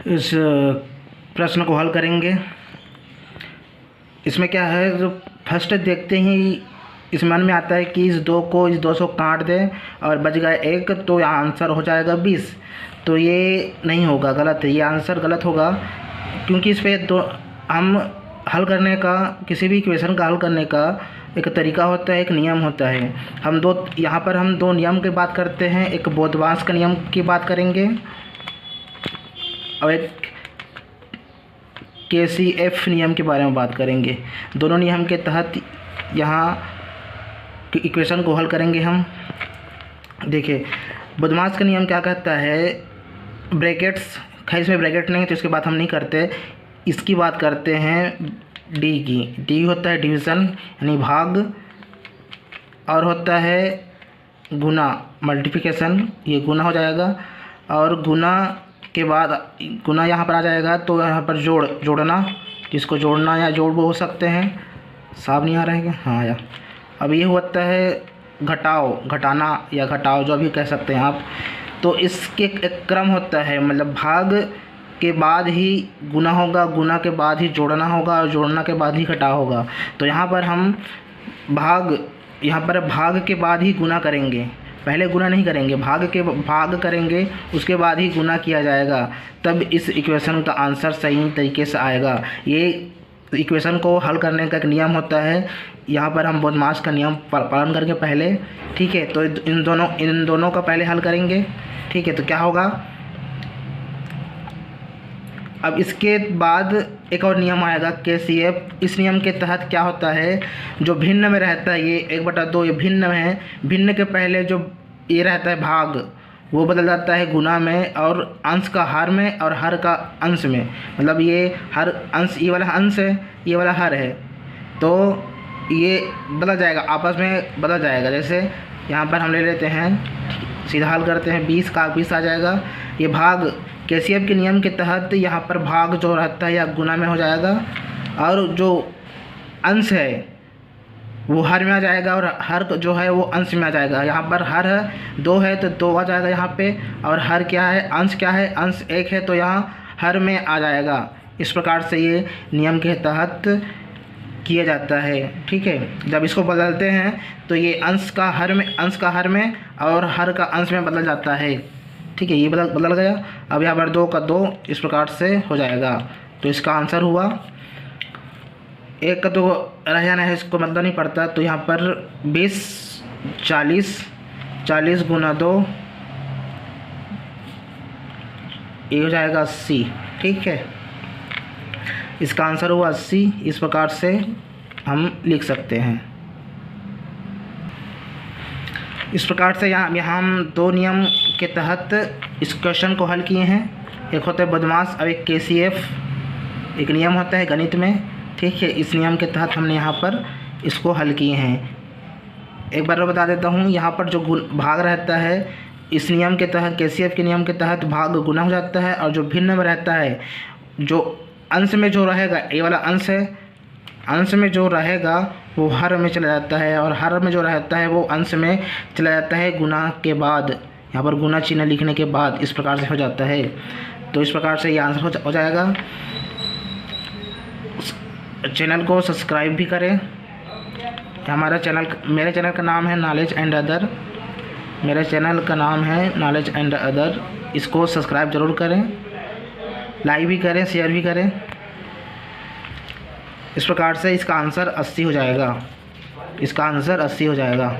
इस प्रश्न को हल करेंगे। इसमें क्या है, जो फर्स्ट देखते ही इस मन में आता है कि इस 2 से काट दें और बच गया 1, तो यहाँ आंसर हो जाएगा 20। तो ये नहीं होगा, गलत है, ये आंसर गलत होगा, क्योंकि इस पे दो हम हल करने का, किसी भी इक्वेशन का हल करने का एक तरीका होता है, एक नियम होता है। यहाँ पर हम दो नियम की बात करते हैं, एक बोधवांस का नियम की बात करेंगे और एक KCF नियम के बारे में बात करेंगे। दोनों नियम के तहत यहाँ इक्वेशन को हल करेंगे हम। देखिए, बोधवांस का नियम क्या कहता है, ब्रैकेट्स, खैर इसमें ब्रैकेट नहीं है तो इसकी बात हम नहीं करते, इसकी बात करते हैं डी की। डी होता है डिवीज़न यानी भाग, और होता है गुना मल्टीप्लिकेशन, ये गुना हो जाएगा, और गुना के बाद गुना यहाँ पर आ जाएगा, तो यहाँ पर जोड़ना, जिसको जोड़ना या जोड़ वो हो सकते हैं। साफ नहीं आ रहा है क्या? हाँ आया। अब ये होता है घटाओ, घटाना या घटाओ, जो भी कह सकते हैं आप। तो इसके एक क्रम होता है, मतलब भाग के बाद ही गुना होगा, गुना के बाद ही जोड़ना होगा, और जोड़ना के बाद ही घटाव होगा। तो यहाँ पर हम भाग के बाद ही गुना करेंगे, पहले गुना नहीं करेंगे, भाग करेंगे, उसके बाद ही गुना किया जाएगा, तब इस इक्वेशन का आंसर सही तरीके से आएगा। ये इक्वेशन को हल करने का एक नियम होता है। यहाँ पर हम बोधवांस का नियम पालन करके पहले, ठीक है, तो इन दोनों का पहले हल करेंगे, ठीक है। तो क्या होगा, अब इसके बाद एक और नियम आएगा KCF। इस नियम के तहत क्या होता है, जो भिन्न में रहता है, ये 1/2 ये भिन्न में है, भिन्न के पहले जो ये रहता है भाग, वो बदल जाता है गुना में, और अंश का हर में और हर का अंश में। मतलब ये हर अंश, ये वाला अंश है, ये वाला हर है, तो ये बदल जाएगा, आपस में बदल जाएगा। जैसे यहाँ पर हम ले लेते हैं, सीधा हल करते हैं, 20 का 20 आ जाएगा। ये भाग KCF के नियम के तहत यहाँ पर भाग जो रहता है या गुना में हो जाएगा, और जो अंश है वो हर में आ जाएगा, और हर जो है वो अंश में आ जाएगा। यहाँ पर हर है 2 है तो 2 आ जाएगा यहाँ पे, और हर क्या है, अंश क्या है, अंश 1 है तो यहाँ हर में आ जाएगा। इस प्रकार से ये नियम के तहत किया जाता है, ठीक है। जब इसको बदलते हैं तो ये अंश का हर में और हर का अंश में बदल जाता है, ठीक है। ये बदल गया। अब यहाँ पर 2 का 2 इस प्रकार से हो जाएगा। तो इसका आंसर हुआ, 1 का 2 रह जाना है, इसको मतलब नहीं पड़ता। तो यहाँ पर 20 40 गुना 2 ये हो जाएगा 80, ठीक है। इसका आंसर हुआ 80। इस प्रकार से हम लिख सकते हैं। इस प्रकार से यहाँ हम 2 नियम के तहत इस क्वेश्चन को हल किए हैं। एक होता है बोधवांस और एक KCF, एक नियम होता है गणित में, ठीक है। इस नियम के तहत हमने यहाँ पर इसको हल किए हैं। एक बार बता देता हूँ, यहाँ पर जो भाग रहता है, इस नियम के तहत, KCF के नियम के तहत भाग गुना हो जाता है, और जो भिन्न में रहता है, जो अंश में जो रहेगा, ये वाला अंश है, अंश में जो रहेगा वो हर में चला जाता है, और हर में जो रहता है वो अंश में चला जाता है गुना के बाद, यहाँ पर गुना चिन्ह लिखने के बाद इस प्रकार से हो जाता है। तो इस प्रकार से ये आंसर हो जाएगा। चैनल को सब्सक्राइब भी करें। मेरे चैनल का नाम है नॉलेज एंड अदर, मेरे चैनल का नाम है नॉलेज एंड अदर। इसको सब्सक्राइब ज़रूर करें, लाइक भी करें, शेयर भी करें। इस प्रकार से इसका आंसर 80 हो जाएगा, इसका आंसर 80 हो जाएगा।